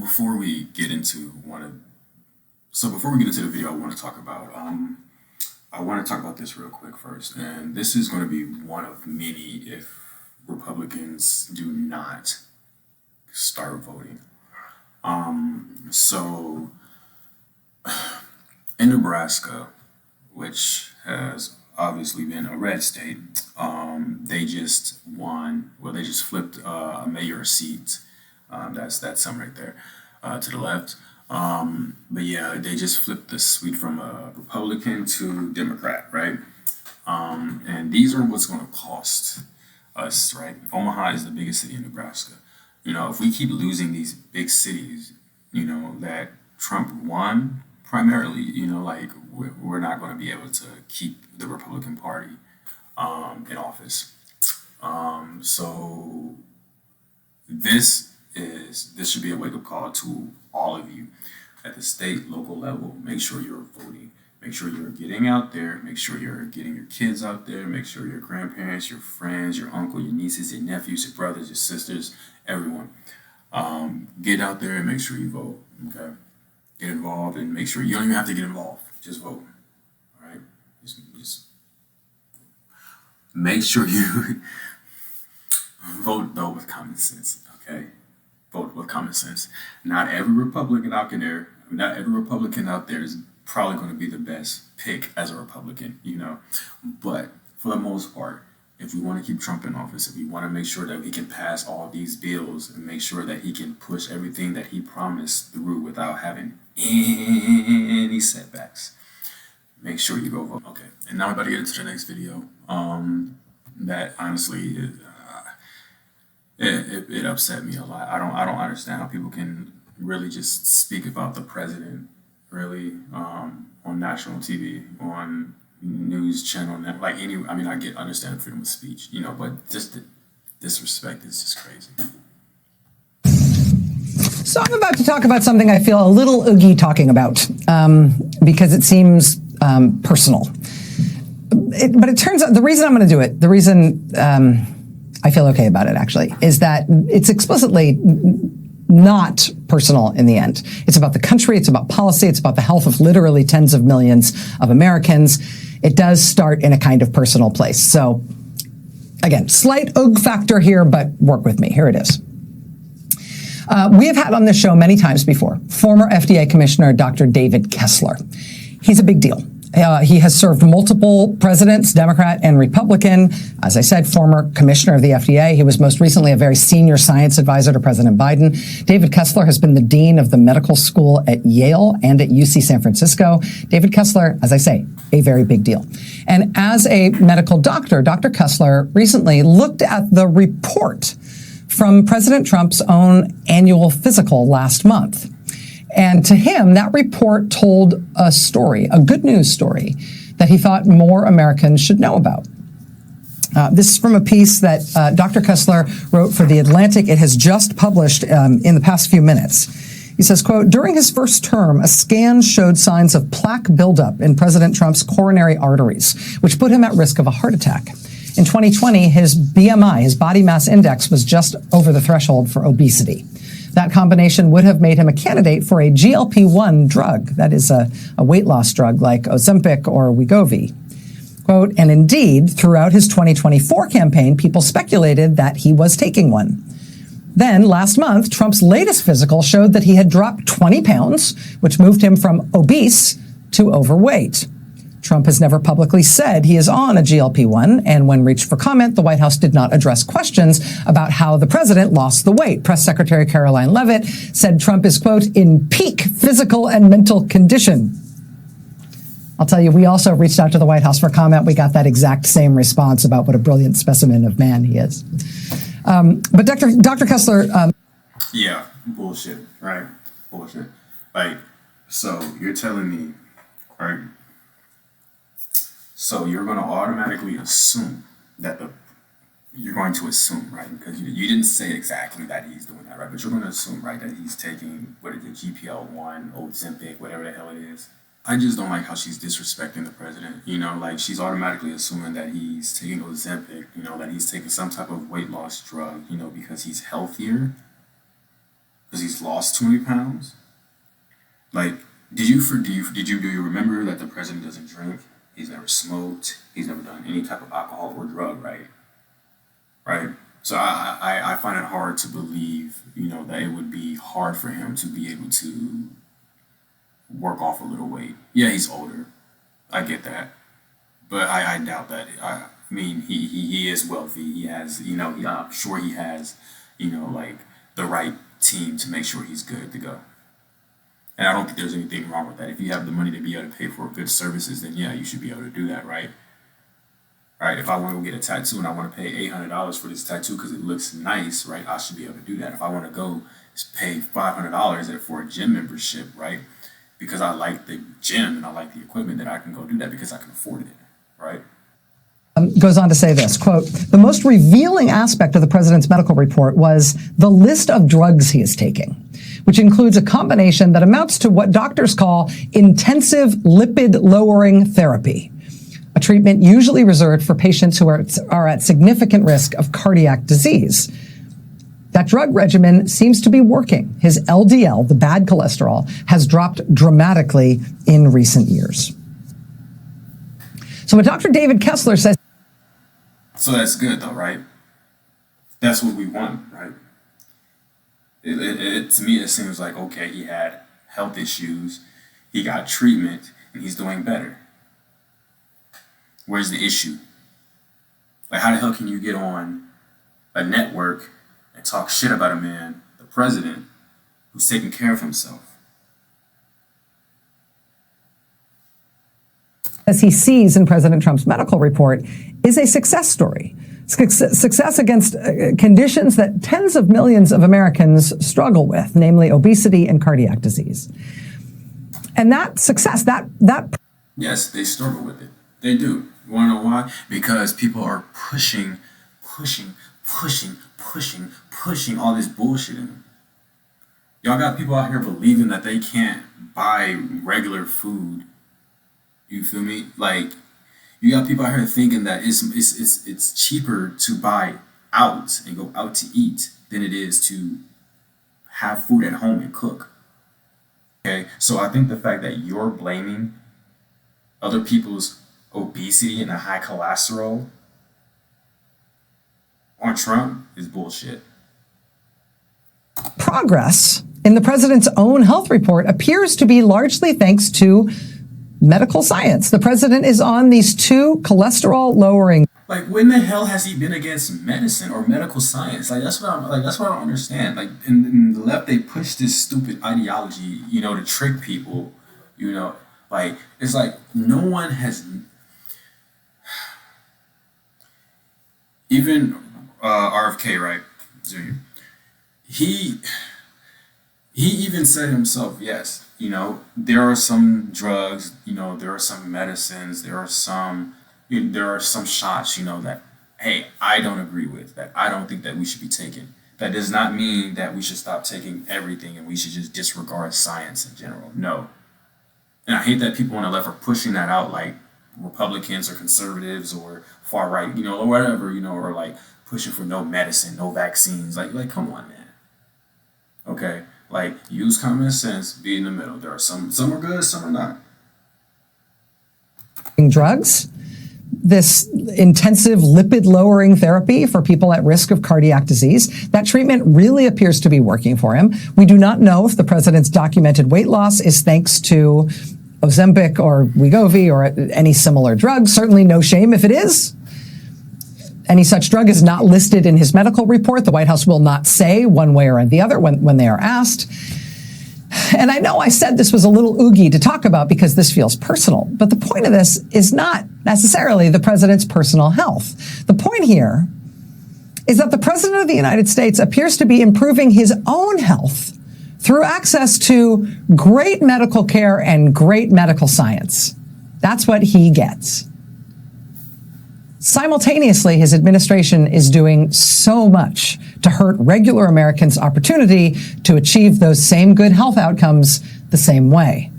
before we get into before we get into the video, I want to talk about this real quick first, and this is going to be one of many if Republicans do not start voting. So in Nebraska, which has obviously been a red state, they just won. Well, they just flipped a mayor seat. That's some right there to the left. But yeah, they just flipped the seat from a Republican to Democrat, right? And these are what's going to cost us, right? Omaha is the biggest city in Nebraska. If we keep losing these big cities, that Trump won primarily, like we're not going to be able to keep the Republican Party in office. So this should be a wake-up call to all of you at the state, local level. Make sure you're voting. Make sure you're getting out there. Make sure you're getting your kids out there. Make sure your grandparents, your friends, your uncle, your nieces, your nephews, your brothers, your sisters, everyone. Get out there and make sure you vote. Okay, get involved and make sure you don't even have to get involved. Just vote. All right, just make sure you vote though with common sense. Okay, vote with common sense. Not every Republican out there is probably going to be the best pick as a Republican, but for the most part, if we want to keep Trump in office, if we want to make sure that we can pass all these bills and make sure that he can push everything that he promised through without having any setbacks, make sure you go vote. Okay, and now I'm about to get into the next video. That honestly, it upset me a lot. I don't understand how people can really just speak about the president really on national TV, on news channel, like I understand freedom of speech, but just the disrespect is just crazy. So I'm about to talk about something I feel a little oogie talking about because it seems personal. But it turns out the reason I'm going to do it, the reason I feel okay about it actually, is that it's explicitly not personal in the end. It's about the country, it's about policy, it's about the health of literally tens of millions of Americans. It does start in a kind of personal place. So again, slight oog factor here, but work with me. Here it is. We have had on this show many times before, former FDA Commissioner Dr. David Kessler. He's a big deal. He has served multiple presidents, Democrat and Republican. As I said, former commissioner of the FDA. He was most recently a very senior science advisor to President Biden. David Kessler has been the dean of the medical school at Yale and at UC San Francisco. David Kessler, as I say, a very big deal. And as a medical doctor, Dr. Kessler recently looked at the report from President Trump's own annual physical last month. And to him, that report told a story, a good news story, that he thought more Americans should know about. This is from a piece that Dr. Kessler wrote for The Atlantic. It has just published in the past few minutes. He says, quote, during his first term, a scan showed signs of plaque buildup in President Trump's coronary arteries, which put him at risk of a heart attack. In 2020, his BMI, his body mass index, was just over the threshold for obesity. That combination would have made him a candidate for a GLP-1 drug, that is a weight loss drug like Ozempic or Wegovy. Quote, and indeed, throughout his 2024 campaign, people speculated that he was taking one. Then, last month, Trump's latest physical showed that he had dropped 20 pounds, which moved him from obese to overweight. Trump has never publicly said he is on a GLP-1, and when reached for comment, the White House did not address questions about how the president lost the weight. Press Secretary Caroline Leavitt said Trump is, quote, in peak physical and mental condition. I'll tell you, we also reached out to the White House for comment. We got that exact same response about what a brilliant specimen of man he is. But Dr. Kessler... Yeah, bullshit, right? Bullshit. Like, so you're telling me, right? So you're going to automatically assume that you're going to assume, right? Because you didn't say exactly that he's doing that, right? But you're going to assume, right, that he's taking, what is it, GPL-1, Ozempic, whatever the hell it is. I just don't like how she's disrespecting the president. Like she's automatically assuming that he's taking Ozempic, that he's taking some type of weight loss drug, because he's healthier. because he's lost 20 pounds? Like, do you remember that the president doesn't drink? He's never smoked. He's never done any type of alcohol or drug, right? Right. So I find it hard to believe, that it would be hard for him to be able to work off a little weight. Yeah, he's older. I get that. But I doubt that. I mean, he is wealthy. He has, I'm sure he has, like the right team to make sure he's good to go. And I don't think there's anything wrong with that. If you have the money to be able to pay for good services, then yeah, you should be able to do that, right? Right, if I want to go get a tattoo and I want to pay $800 for this tattoo because it looks nice, right, I should be able to do that. If I want to go pay $500 for a gym membership, right, because I like the gym and I like the equipment, then I can go do that because I can afford it, right? Goes on to say this, quote, the most revealing aspect of the president's medical report was the list of drugs he is taking, which includes a combination that amounts to what doctors call intensive lipid-lowering therapy, a treatment usually reserved for patients who are at significant risk of cardiac disease. That drug regimen seems to be working. His LDL, the bad cholesterol, has dropped dramatically in recent years. So what Dr. David Kessler says... So that's good though, right? That's what we want, right? To me, it seems like, okay, he had health issues, he got treatment, and he's doing better. Where's the issue? Like, how the hell can you get on a network and talk shit about a man, the president, who's taking care of himself? As he sees in President Trump's medical report, is a success story. Success against conditions that tens of millions of Americans struggle with, namely obesity and cardiac disease. And that success, that... Yes, they struggle with it. They do. You want to know why? Because people are pushing all this bullshit in them. Y'all got people out here believing that they can't buy regular food. You feel me? Like, you got people out here thinking that it's cheaper to buy out and go out to eat than it is to have food at home and cook. Okay, so I think the fact that you're blaming other people's obesity and the high cholesterol on Trump is bullshit. Progress in the president's own health report appears to be largely thanks to medical science. The president is on these two cholesterol-lowering... Like, when the hell has he been against medicine or medical science? That's what I don't understand. Like, in the left, they push this stupid ideology, to trick people. Like, it's like no one has. Even RFK, right? He even said himself, yes. There are some drugs. There are some medicines. There are some shots, that, hey, I don't agree with, that I don't think that we should be taking. That does not mean that we should stop taking everything and we should just disregard science in general. No. And I hate that people on the left are pushing that out like Republicans or conservatives or far right, or whatever, or like pushing for no medicine, no vaccines. Like come on, man. Okay? Like, use common sense, be in the middle. There are some are good, some are not. Drugs, this intensive lipid-lowering therapy for people at risk of cardiac disease, that treatment really appears to be working for him. We do not know if the president's documented weight loss is thanks to Ozempic or Wegovy or any similar drug. Certainly no shame if it is. Any such drug is not listed in his medical report. The White House will not say one way or the other when they are asked. And I know I said this was a little oogie to talk about because this feels personal, but the point of this is not necessarily the president's personal health. The point here is that the president of the United States appears to be improving his own health through access to great medical care and great medical science. That's what he gets. Simultaneously, his administration is doing so much to hurt regular Americans' opportunity to achieve those same good health outcomes the same way.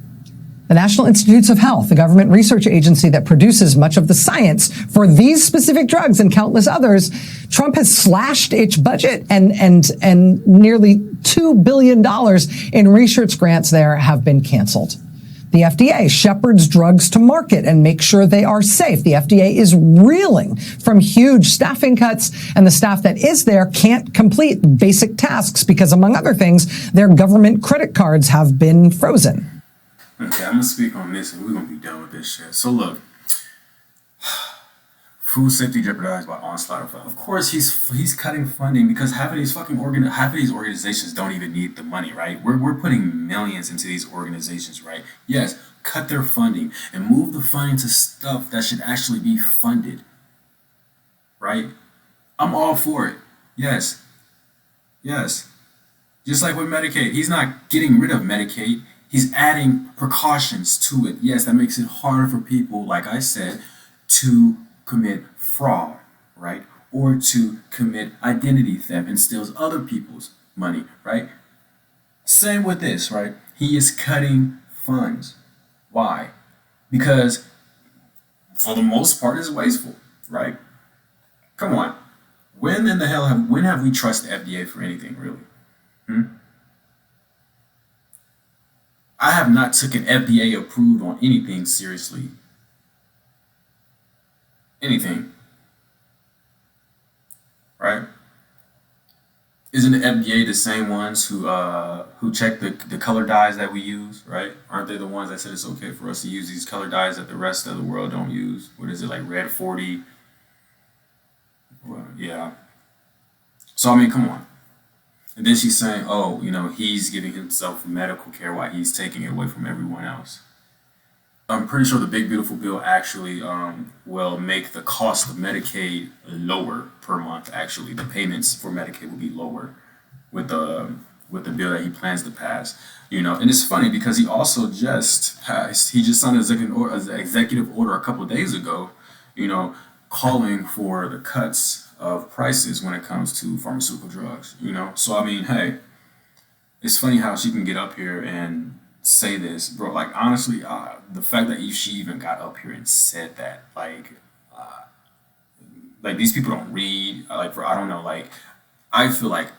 The National Institutes of Health, the government research agency that produces much of the science for these specific drugs and countless others, Trump has slashed its budget and nearly $2 billion in research grants there have been canceled. The FDA shepherds drugs to market and makes sure they are safe. The FDA is reeling from huge staffing cuts, and the staff that is there can't complete basic tasks because, among other things, their government credit cards have been frozen. Okay, I'm gonna speak on this and we're gonna be done with this shit. So look, food safety jeopardized by onslaught of course he's cutting funding because half of these organizations don't even need the money, right? We're putting millions into these organizations, right? Yes, cut their funding and move the funding to stuff that should actually be funded, right? I'm all for it. Yes, yes. Just like with Medicaid, he's not getting rid of Medicaid. He's adding precautions to it. Yes, that makes it harder for people, like I said, to commit fraud, right? Or to commit identity theft and steals other people's money, right? Same with this, right? He is cutting funds. Why? Because for the most part it's wasteful, right? Come on. When have we trusted FDA for anything, really? I have not taken FDA approved on anything seriously. Anything, right? Isn't the FDA the same ones who check the color dyes that we use, right? Aren't they the ones that said it's okay for us to use these color dyes that the rest of the world don't use? What is it, like red 40? Well, yeah. So I mean, come on. And then she's saying, oh, he's giving himself medical care while he's taking it away from everyone else. I'm pretty sure the Big Beautiful Bill actually will make the cost of Medicaid lower per month. Actually, the payments for Medicaid will be lower with the bill that he plans to pass. And it's funny because he also just passed. He just signed an executive order a couple of days ago. Calling for the cuts of prices when it comes to pharmaceutical drugs. So I mean, hey, it's funny how she can get up here and say this, bro. Like honestly, the fact that she even got up here and said that, like these people don't read. I don't know. Like I feel like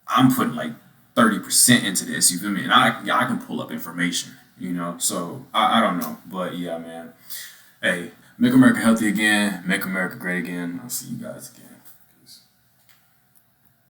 I'm putting like 30% into this. You feel me? And I can pull up information. So I don't know, but yeah, man. Hey, make America healthy again. Make America great again. I'll see you guys again.